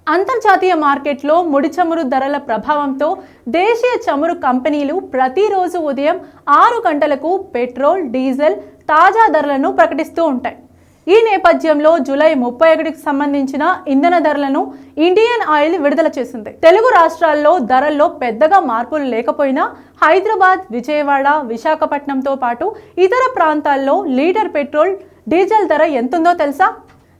అంతర్జాతీయ మార్కెట్లో ముడి చమురు ధరల ప్రభావంతో దేశీయ చమురు కంపెనీలు ప్రతిరోజు ఉదయం 6 గంటలకు పెట్రోల్, డీజిల్ తాజా ధరలను ప్రకటిస్తూ ఉంటాయి. ఈ నేపథ్యంలో జూలై 31కి సంబంధించిన ఇంధన ధరలను ఇండియన్ ఆయిల్ విడుదల చేసింది. తెలుగు రాష్ట్రాల్లో ధరల్లో పెద్దగా మార్పులు లేకపోయినా హైదరాబాద్, విజయవాడ, విశాఖపట్నంతో పాటు ఇతర ప్రాంతాల్లో లీటర్ పెట్రోల్, డీజిల్ ధర ఎంతుందో తెలుసా?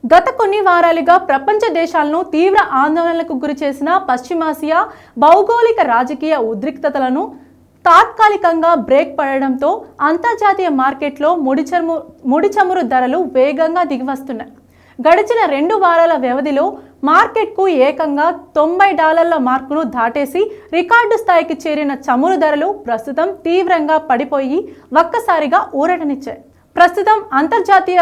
గత కొన్ని వారాలుగా ప్రపంచ దేశాలను తీవ్ర ఆందోళనలకు గురి చేసిన పశ్చిమాసియా భౌగోళిక రాజకీయ ఉద్రిక్తతలను తాత్కాలికంగా బ్రేక్ పడడంతో అంతర్జాతీయ మార్కెట్లో ముడి చమురు ధరలు వేగంగా దిగివస్తున్నాయి. గడిచిన 2 వారాల వ్యవధిలో మార్కెట్కు ఏకంగా $90 మార్కును దాటేసి రికార్డు స్థాయికి చేరిన చమురు ధరలు ప్రస్తుతం తీవ్రంగా పడిపోయి ఒక్కసారిగా ఊరటనిచ్చాయి. ప్రస్తుతం అంతర్జాతీయ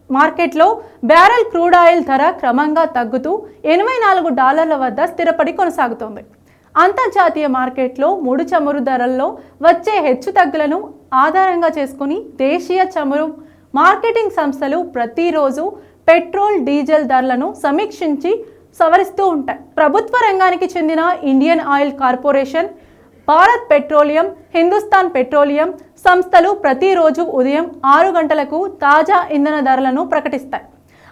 మార్కెట్లో బ్యారెల్ క్రూడ్ ఆయిల్ ధర క్రమంగా తగ్గుతూ $84 వద్ద స్థిరపడి కొనసాగుతోంది. అంతర్జాతీయ మార్కెట్లో ముడి చమురు ధరల్లో వచ్చే హెచ్చుతగ్గులను ఆధారంగా చేసుకుని దేశీయ చమురు మార్కెటింగ్ సంస్థలు ప్రతిరోజు పెట్రోల్, డీజిల్ ధరలను సమీక్షించి సవరిస్తూ ఉంటాయి. ప్రభుత్వ రంగానికి చెందిన Indian oil corporation, Bharat petroleum, Hindustan petroleum సంస్థలు ప్రతిరోజు ఉదయం 6 గంటలకు తాజా ఇంధన ధరలను ప్రకటిస్తాయి.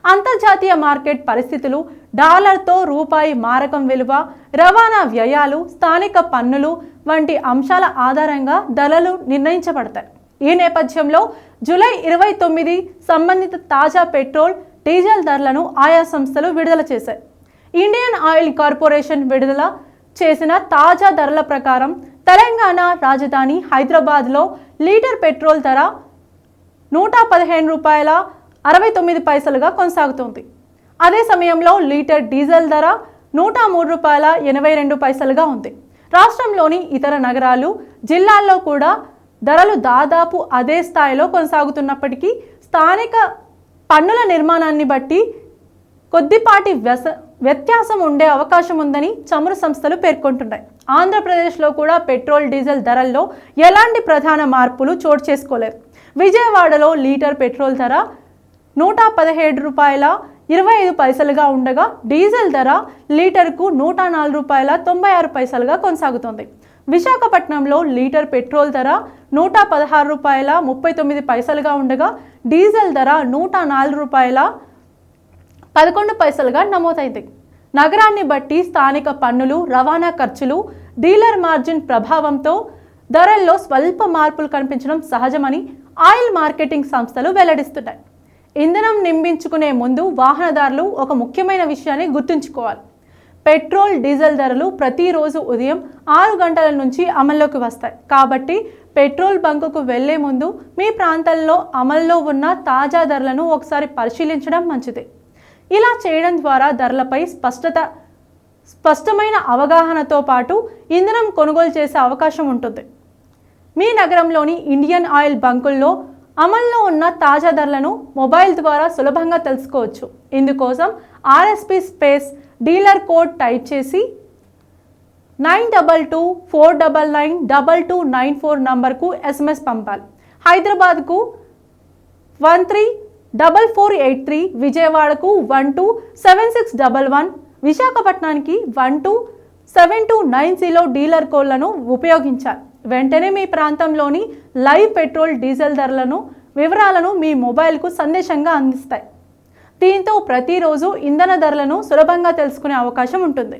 అంతర్జాతీయ మార్కెట్ పరిస్థితులు, డాలర్తో రూపాయి మారకం విలువ, రవాణా వ్యయాలు, స్థానిక పన్నులు వంటి అంశాల ఆధారంగా ధరలు నిర్ణయించబడతాయి. ఈ నేపథ్యంలో జూలై 29 సంబంధిత తాజా పెట్రోల్, డీజిల్ ధరలను ఆయా సంస్థలు విడుదల చేశాయి. ఇండియన్ ఆయిల్ కార్పొరేషన్ విడుదల చేసిన తాజా ధరల ప్రకారం తెలంగాణ రాజధాని హైదరాబాద్లో లీటర్ పెట్రోల్ ధర $115.69గా కొనసాగుతోంది. అదే సమయంలో లీటర్ డీజిల్ ధర $103.82గా ఉంది. రాష్ట్రంలోని ఇతర నగరాలు, జిల్లాల్లో కూడా ధరలు దాదాపు అదే స్థాయిలో కొనసాగుతున్నప్పటికీ స్థానిక పన్నుల నిర్మాణాన్ని బట్టి కొద్దిపాటి వ్యత్యాసం ఉండే అవకాశం ఉందని చమురు సంస్థలు పేర్కొంటున్నాయి. ఆంధ్రప్రదేశ్లో కూడా పెట్రోల్, డీజిల్ ధరల్లో ఎలాంటి ప్రధాన మార్పులు చోటు చేసుకోలేదు. విజయవాడలో లీటర్ పెట్రోల్ ధర $117.25గా ఉండగా డీజిల్ ధర లీటర్కు $104.96గా కొనసాగుతోంది. విశాఖపట్నంలో లీటర్ పెట్రోల్ ధర $116.39గా ఉండగా డీజిల్ ధర $104.11గా నమోదైంది. నగరాన్ని బట్టి స్థానిక పన్నులు, రవాణా ఖర్చులు, డీలర్ మార్జిన్ ప్రభావంతో ధరల్లో స్వల్ప మార్పులు కనిపించడం సహజమని ఆయిల్ మార్కెటింగ్ సంస్థలు వెల్లడిస్తున్నాయి. ఇంధనం నింపించుకునే ముందు వాహనదారులు ఒక ముఖ్యమైన విషయాన్ని గుర్తుంచుకోవాలి. పెట్రోల్, డీజిల్ ధరలు ప్రతిరోజు ఉదయం 6 గంటల నుంచి అమల్లోకి వస్తాయి. కాబట్టి పెట్రోల్ బంకుకు వెళ్లే ముందు మీ ప్రాంతంలో అమల్లో ఉన్న తాజా ధరలను ఒకసారి పరిశీలించడం మంచిది. ఇలా చేయడం ద్వారా ధరలపై స్పష్టమైన అవగాహనతో పాటు ఇంధనం కొనుగోలు చేసే అవకాశం ఉంటుంది. మీ నగరంలోని ఇండియన్ ఆయిల్ బంకుల్లో అమల్లో ఉన్న తాజా ధరలను మొబైల్ ద్వారా సులభంగా తెలుసుకోవచ్చు. ఇందుకోసం RSP space dealer code type చేసి 9224992294 నంబర్కు SMS పంపాలి. హైదరాబాద్కు 134483, విజయవాడకు 127611, విశాఖపట్నానికి 127290 డీలర్ కోడ్లను ఉపయోగించాలి. వెంటనే మీ ప్రాంతంలోని లైవ్ పెట్రోల్, డీజిల్ ధరలను వివరాలను మీ మొబైల్కు సందేశంగా అందిస్తాయి. దీంతో ప్రతిరోజు ఇంధన ధరలను సులభంగా తెలుసుకునే అవకాశం ఉంటుంది.